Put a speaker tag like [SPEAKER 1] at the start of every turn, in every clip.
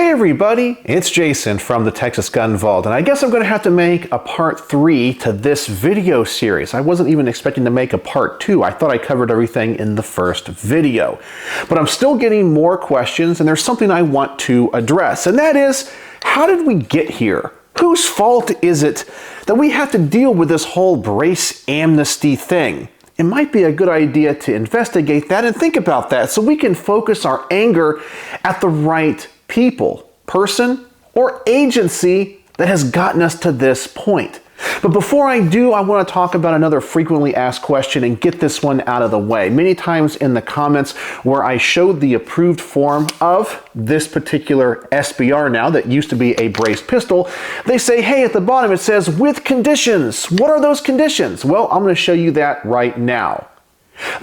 [SPEAKER 1] Hey everybody, it's Jason from the Texas Gun Vault, and I guess I'm going to have to make a part 3 to this video series. I wasn't even expecting to make a part 2. I thought I covered everything in the first video. But I'm still getting more questions, and there's something I want to address, and that is, how did we get here? Whose fault is it that we have to deal with this whole brace amnesty thing? It might be a good idea to investigate that and think about that so we can focus our anger at the right people, person, or agency that has gotten us to this point. But before I do, I want to talk about another frequently asked question and get this one out of the way. Many times in the comments where I showed the approved form of this particular SBR now that used to be a braced pistol, they say, hey, at the bottom it says with conditions. What are those conditions? Well, I'm going to show you that right now.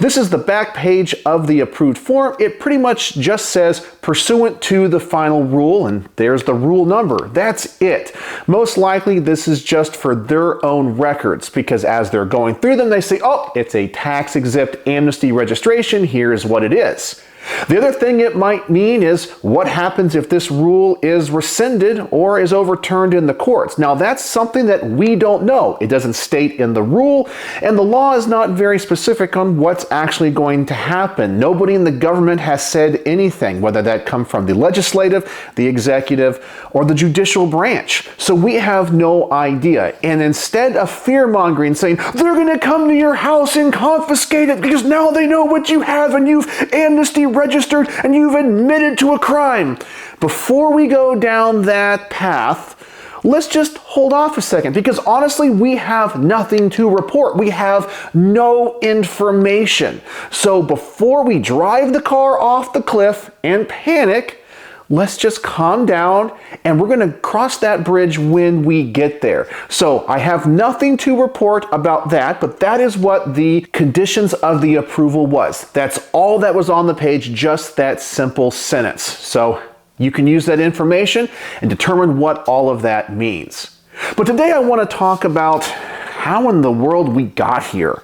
[SPEAKER 1] This is the back page of the approved form. It pretty much just says pursuant to the final rule, and there's the rule number. That's it. Most likely this is just for their own records because as they're going through them, they say, oh, it's a tax-exempt amnesty registration. Here's what it is. The other thing it might mean is what happens if this rule is rescinded or is overturned in the courts. Now that's something that we don't know. It doesn't state in the rule, and the law is not very specific on what's actually going to happen. Nobody in the government has said anything, whether that come from the legislative, the executive, or the judicial branch. So we have no idea. And instead of fear-mongering, saying, they're going to come to your house and confiscate it because now they know what you have and you've amnesty registered and you've admitted to a crime. Before we go down that path, let's just hold off a second because honestly, we have nothing to report. We have no information. So before we drive the car off the cliff and panic, let's just calm down and we're going to cross that bridge when we get there. So I have nothing to report about that, but that is what the conditions of the approval was. That's all that was on the page, just that simple sentence. So you can use that information and determine what all of that means. But today I want to talk about how in the world we got here.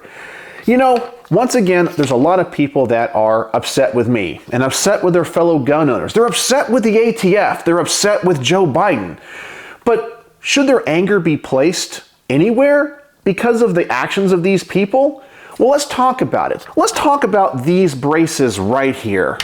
[SPEAKER 1] You know, once again, there's a lot of people that are upset with me and upset with their fellow gun owners. They're upset with the ATF. They're upset with Joe Biden. But should their anger be placed anywhere because of the actions of these people? Well, let's talk about it. Let's talk about these braces right here.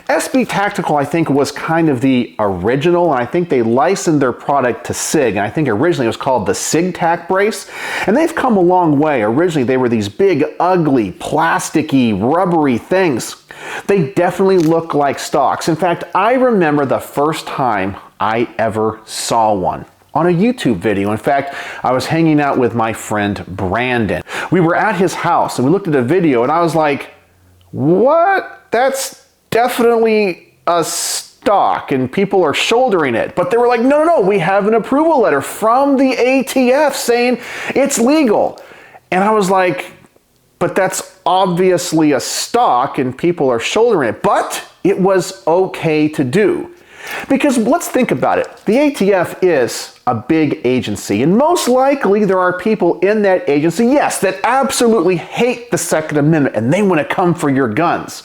[SPEAKER 1] SB Tactical, I think, was kind of the original, and I think they licensed their product to SIG, and I think originally it was called the SIG Tac brace, and they've come a long way. Originally, they were these big, ugly, plasticky, rubbery things. They definitely look like stocks. In fact, I remember the first time I ever saw one on a YouTube video. In fact, I was hanging out with my friend Brandon. We were at his house, and we looked at a video, and I was like, what? That's definitely a stock and people are shouldering it. But they were like, no, we have an approval letter from the ATF saying it's legal. And I was like, but that's obviously a stock and people are shouldering it. But it was okay to do. Because let's think about it. The ATF is a big agency, and most likely there are people in that agency, yes, that absolutely hate the Second Amendment and they want to come for your guns.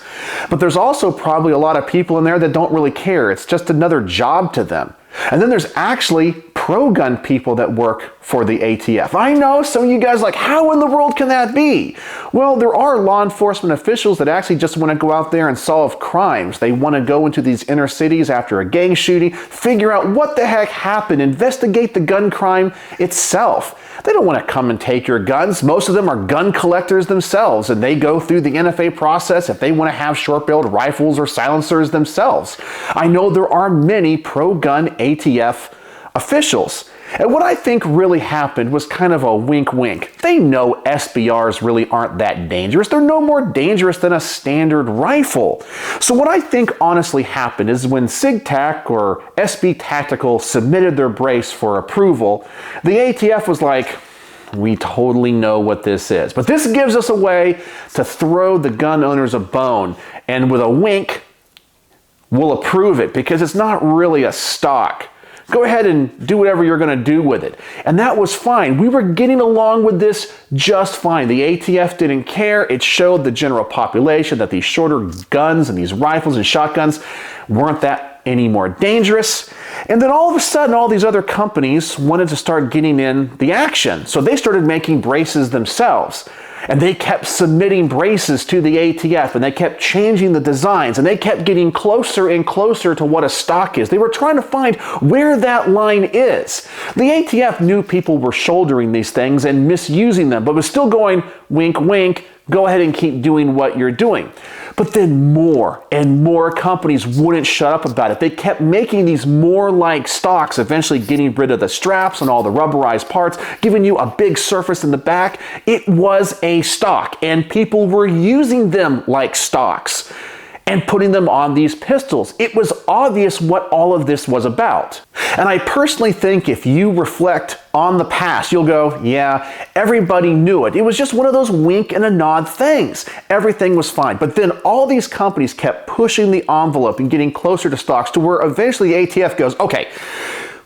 [SPEAKER 1] But there's also probably a lot of people in there that don't really care. It's just another job to them. And then there's actually pro-gun people that work for the ATF. I know some of you guys are like, how in the world can that be? Well, there are law enforcement officials that actually just want to go out there and solve crimes. They want to go into these inner cities after a gang shooting, figure out what the heck happened, investigate the gun crime itself. They don't want to come and take your guns. Most of them are gun collectors themselves, and they go through the NFA process if they want to have short-barreled rifles or silencers themselves. I know there are many pro-gun ATF officials. And what I think really happened was kind of a wink-wink. They know SBRs really aren't that dangerous. They're no more dangerous than a standard rifle. So what I think honestly happened is when SIG-TAC or SB Tactical submitted their brace for approval, the ATF was like, we totally know what this is. But this gives us a way to throw the gun owners a bone. And with a wink, we'll approve it because it's not really a stock. Go ahead and do whatever you're going to do with it. And that was fine. We were getting along with this just fine. The ATF didn't care. It showed the general population that these shorter guns and these rifles and shotguns weren't that any more dangerous. And then all of a sudden, all these other companies wanted to start getting in the action. So they started making braces themselves. And they kept submitting braces to the ATF, and they kept changing the designs, and they kept getting closer and closer to what a stock is. They were trying to find where that line is. The ATF knew people were shouldering these things and misusing them, but was still going, wink, wink, go ahead and keep doing what you're doing. But then more and more companies wouldn't shut up about it. They kept making these more like stocks, eventually getting rid of the straps and all the rubberized parts, giving you a big surface in the back. It was a stock, and people were using them like stocks and putting them on these pistols. It was obvious what all of this was about. And I personally think if you reflect on the past, you'll go, yeah, everybody knew it. It was just one of those wink and a nod things. Everything was fine. But then all these companies kept pushing the envelope and getting closer to stocks to where eventually ATF goes, okay,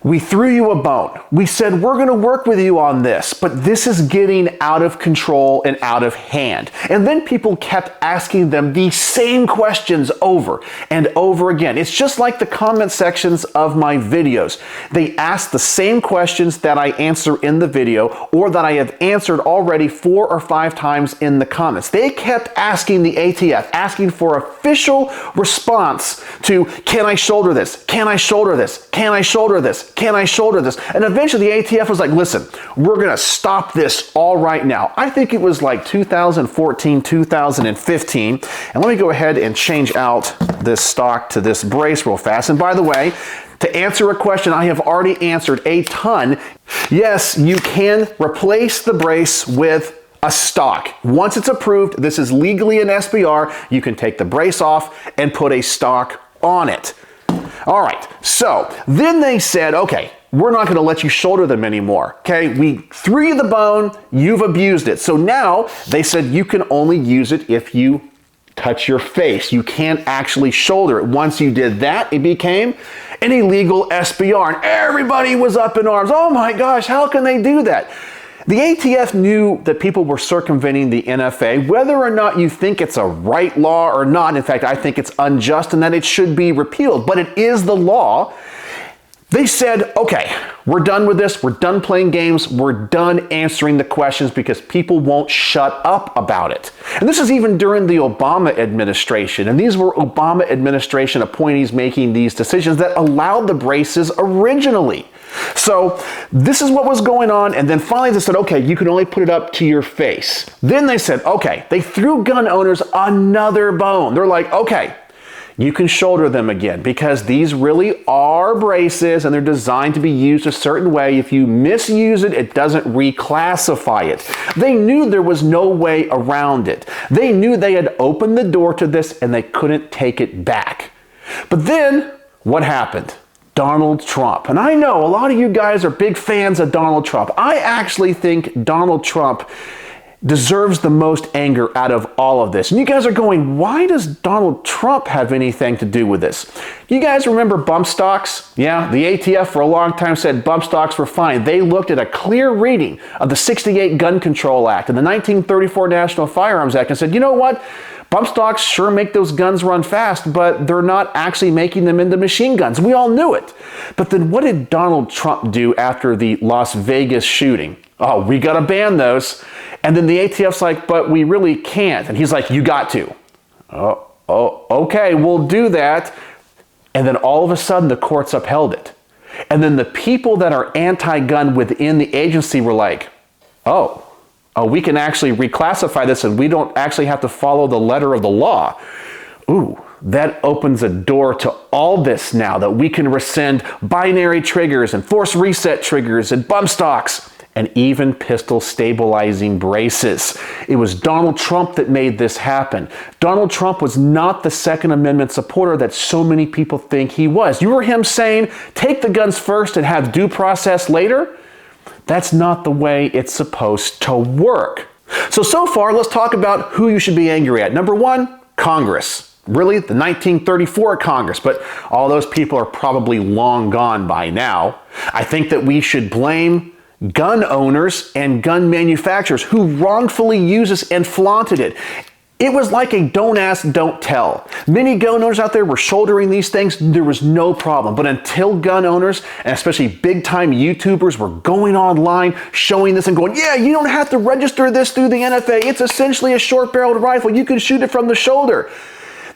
[SPEAKER 1] we threw you a bone. We said, we're going to work with you on this, but this is getting out of control and out of hand. And then people kept asking them the same questions over and over again. It's just like the comment sections of my videos. They ask the same questions that I answer in the video or that I have answered already 4 or 5 times in the comments. They kept asking the ATF, asking for official response to, can I shoulder this? Can I shoulder this? Can I shoulder this? Can I shoulder this? And eventually the ATF was like, listen, we're going to stop this all right now. I think it was like 2014, 2015. And let me go ahead and change out this stock to this brace real fast. And by the way, to answer a question I have already answered a ton, yes, you can replace the brace with a stock. Once it's approved, this is legally an SBR, you can take the brace off and put a stock on it. All right, so then they said, okay, we're not going to let you shoulder them anymore. Okay, we threw you the bone, you've abused it. So now they said you can only use it if you touch your face. You can't actually shoulder it. Once you did that, it became an illegal SBR, and everybody was up in arms. Oh my gosh, how can they do that? The ATF knew that people were circumventing the NFA, whether or not you think it's a right law or not. In fact, I think it's unjust and that it should be repealed, but it is the law. They said, okay, we're done with this. We're done playing games. We're done answering the questions because people won't shut up about it. And this is even during the Obama administration. And these were Obama administration appointees making these decisions that allowed the braces originally. So this is what was going on, and then finally they said, okay, you can only put it up to your face. Then they said, okay, they threw gun owners another bone. They're like, okay, you can shoulder them again because these really are braces and they're designed to be used a certain way. If you misuse it, it doesn't reclassify it. They knew there was no way around it. They knew they had opened the door to this and they couldn't take it back. But then what happened? Donald Trump. And I know a lot of you guys are big fans of Donald Trump. I actually think Donald Trump deserves the most anger out of all of this. And you guys are going, why does Donald Trump have anything to do with this? You guys remember bump stocks? Yeah, the ATF for a long time said bump stocks were fine. They looked at a clear reading of the 68 Gun Control Act and the 1934 National Firearms Act and said, you know what? Bump stocks sure make those guns run fast, but they're not actually making them into machine guns. We all knew it. But then what did Donald Trump do after the Las Vegas shooting? Oh, we got to ban those. And then the ATF's like, but we really can't. And he's like, you got to. Oh, okay, we'll do that. And then all of a sudden the courts upheld it. And then the people that are anti-gun within the agency were like, oh, we can actually reclassify this and we don't actually have to follow the letter of the law. Ooh, that opens a door to all this now, that we can rescind binary triggers and force reset triggers and bump stocks and even pistol stabilizing braces. It was Donald Trump that made this happen. Donald Trump was not the Second Amendment supporter that so many people think he was. You were him saying, take the guns first and have due process later? That's not the way it's supposed to work. So far, let's talk about who you should be angry at. Number one, Congress. Really, the 1934 Congress, but all those people are probably long gone by now. I think that we should blame gun owners and gun manufacturers who wrongfully used this and flaunted it. It was like a don't ask, don't tell. Many gun owners out there were shouldering these things. There was no problem. But until gun owners, and especially big time YouTubers, were going online, showing this and going, yeah, you don't have to register this through the NFA. It's essentially a short-barreled rifle. You can shoot it from the shoulder.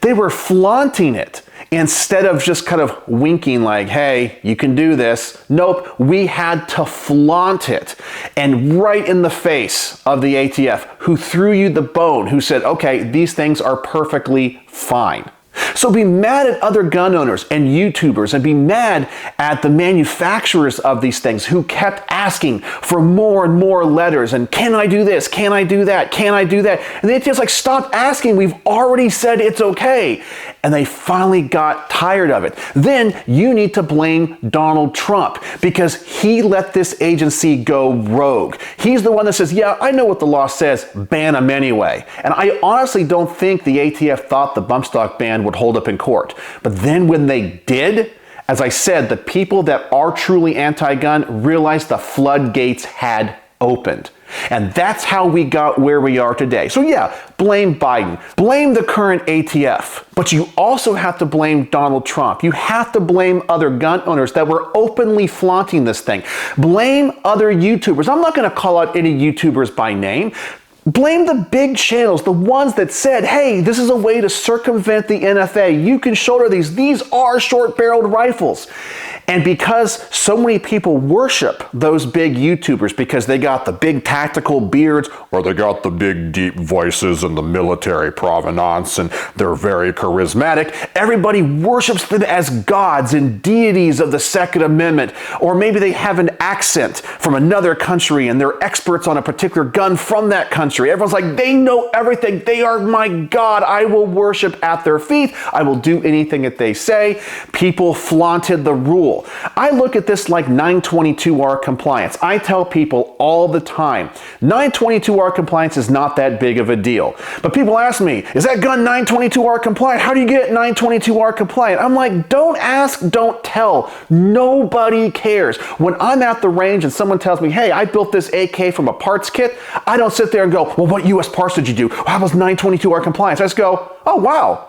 [SPEAKER 1] They were flaunting it instead of just kind of winking like, hey, you can do this. Nope, we had to flaunt it. And right in the face of the ATF, who threw you the bone, who said, okay, these things are perfectly fine. So be mad at other gun owners and YouTubers, and be mad at the manufacturers of these things who kept asking for more and more letters and can I do this? Can I do that? Can I do that? And the ATF's like, stop asking. We've already said it's okay. And they finally got tired of it. Then you need to blame Donald Trump because he let this agency go rogue. He's the one that says, yeah, I know what the law says, ban them anyway. And I honestly don't think the ATF thought the bump stock ban would hold up in court. But then when they did, as I said, the people that are truly anti-gun realized the floodgates had opened. And that's how we got where we are today. So yeah, blame Biden, blame the current ATF, but you also have to blame Donald Trump. You have to blame other gun owners that were openly flaunting this thing. Blame other YouTubers. I'm not going to call out any YouTubers by name. Blame the big channels, the ones that said, hey, this is a way to circumvent the NFA. You can shoulder these. These are short-barreled rifles. And because so many people worship those big YouTubers because they got the big tactical beards or they got the big deep voices and the military provenance and they're very charismatic, everybody worships them as gods and deities of the Second Amendment. Or maybe they have an accent from another country and they're experts on a particular gun from that country. Everyone's like, they know everything. They are my God. I will worship at their feet. I will do anything that they say. People flaunted the rule. I look at this like 922R compliance. I tell people all the time, 922R compliance is not that big of a deal. But people ask me, is that gun 922R compliant? How do you get 922R compliant? I'm like, don't ask, don't tell. Nobody cares. When I'm at the range and someone tells me, hey, I built this AK from a parts kit, I don't sit there and go, well, what US parts did you do? How was 922R compliance? I just go, oh, wow.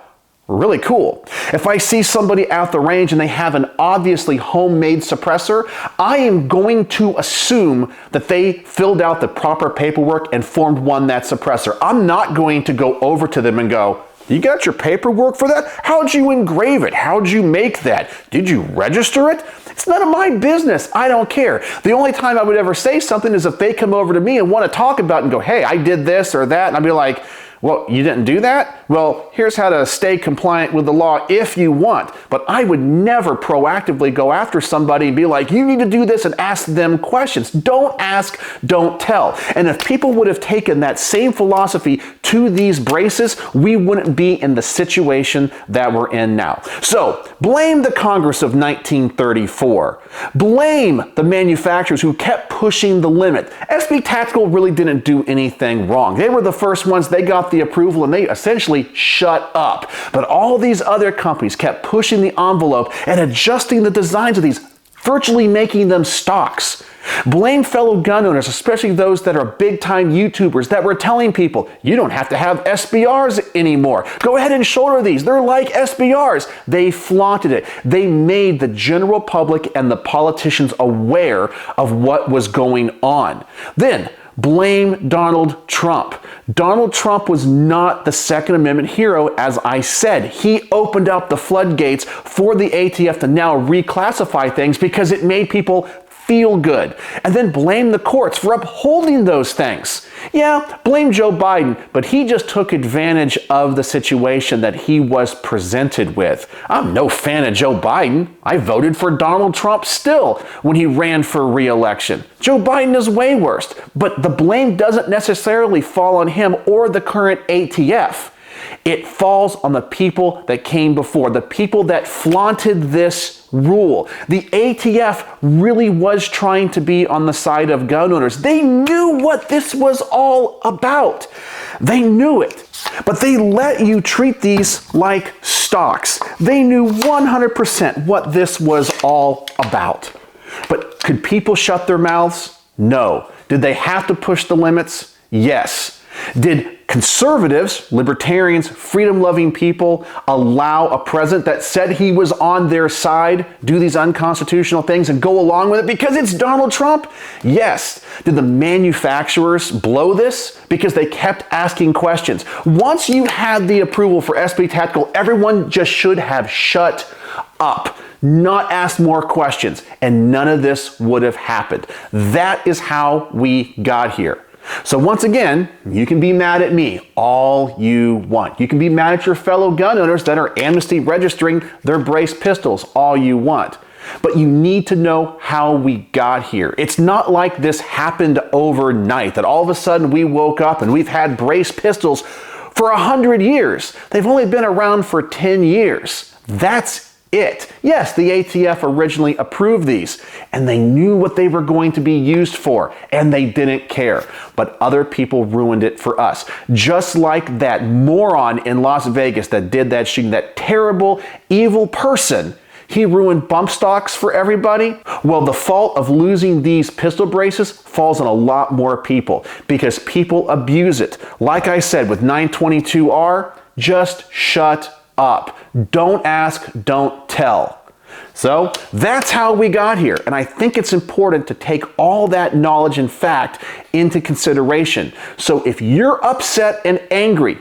[SPEAKER 1] Really cool. If I see somebody at the range and they have an obviously homemade suppressor, I am going to assume that they filled out the proper paperwork and formed one that suppressor. I'm not going to go over to them and go, you got your paperwork for that? How'd you engrave it? How'd you make that? Did you register it? It's none of my business. I don't care. The only time I would ever say something is if they come over to me and want to talk about it and go, hey, I did this or that. And I'd be like, well, you didn't do that? Well, here's how to stay compliant with the law if you want. But I would never proactively go after somebody and be like, you need to do this and ask them questions. Don't ask, don't tell. And if people would have taken that same philosophy to these braces, we wouldn't be in the situation that we're in now. So blame the Congress of 1934. Blame the manufacturers who kept pushing the limit. SB Tactical really didn't do anything wrong. They were the first ones. They got the approval and they essentially shut up. But all these other companies kept pushing the envelope and adjusting the designs of these, virtually making them stocks. Blame fellow gun owners, especially those that are big-time YouTubers that were telling people, you don't have to have SBRs anymore. Go ahead and shoulder these. They're like SBRs. They flaunted it. They made the general public and the politicians aware of what was going on. Then, blame Donald Trump. Donald Trump was not the Second Amendment hero, as I said. He opened up the floodgates for the ATF to now reclassify things because it made people feel good. And then blame the courts for upholding those things. Yeah, blame Joe Biden, but he just took advantage of the situation that he was presented with. I'm no fan of Joe Biden. I voted for Donald Trump still when he ran for re-election. Joe Biden is way worse, but the blame doesn't necessarily fall on him or the current ATF. It falls on the people that came before, the people that flaunted this rule. The ATF really was trying to be on the side of gun owners. They knew what this was all about. They knew it. But they let you treat these like stocks. They knew 100% what this was all about. But could people shut their mouths? No. Did they have to push the limits? Yes. Did Conservatives, libertarians, freedom-loving people allow a president that said he was on their side do these unconstitutional things and go along with it because it's Donald Trump? Yes. Did the manufacturers blow this? Because they kept asking questions. Once you had the approval for SB Tactical, everyone just should have shut up, not asked more questions, and none of this would have happened. That is how we got here. So once again, you can be mad at me all you want. You can be mad at your fellow gun owners that are Amnesty registering their brace pistols all you want. But you need to know how we got here. It's not like this happened overnight, that all of a sudden we woke up and we've had brace pistols for 100 years. They've only been around for 10 years. That's it. Yes, the ATF originally approved these, and they knew what they were going to be used for, and they didn't care. But other people ruined it for us. Just like that moron in Las Vegas that did that shooting, that terrible, evil person, he ruined bump stocks for everybody. Well, the fault of losing these pistol braces falls on a lot more people because people abuse it. Like I said, with 922R, just shut up. Don't ask, don't tell. So that's how we got here. And I think it's important to take all that knowledge and fact into consideration. So if you're upset and angry,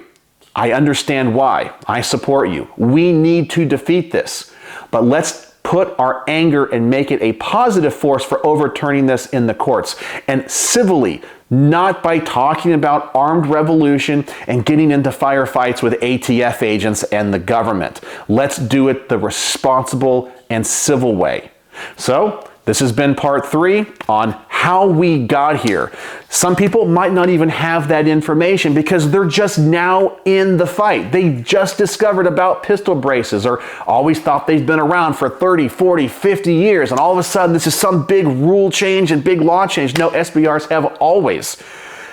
[SPEAKER 1] I understand why. I support you. We need to defeat this. But let's put our anger and make it a positive force for overturning this in the courts. And civilly, not by talking about armed revolution and getting into firefights with ATF agents and the government. Let's do it the responsible and civil way. So, this has been part 3 on how we got here. Some people might not even have that information because they're just now in the fight. They just discovered about pistol braces or always thought they've been around for 30, 40, 50 years. And all of a sudden, this is some big rule change and big law change. No, SBRs have always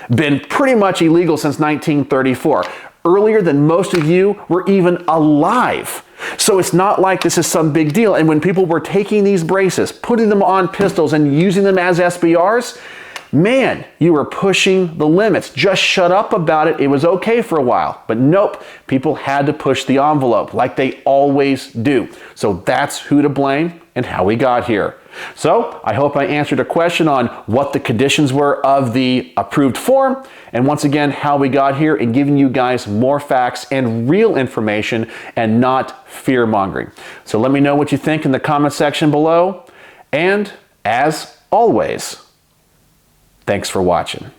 [SPEAKER 1] been pretty much illegal since 1934. Earlier than most of you were even alive. So it's not like this is some big deal. And when people were taking these braces, putting them on pistols and using them as SBRs, man, you were pushing the limits. Just shut up about it. It was okay for a while. But nope, people had to push the envelope like they always do. So that's who to blame and how we got here. So I hope I answered a question on what the conditions were of the approved form, and once again, how we got here and giving you guys more facts and real information and not fear-mongering. So let me know what you think in the comment section below. And as always, thanks for watching.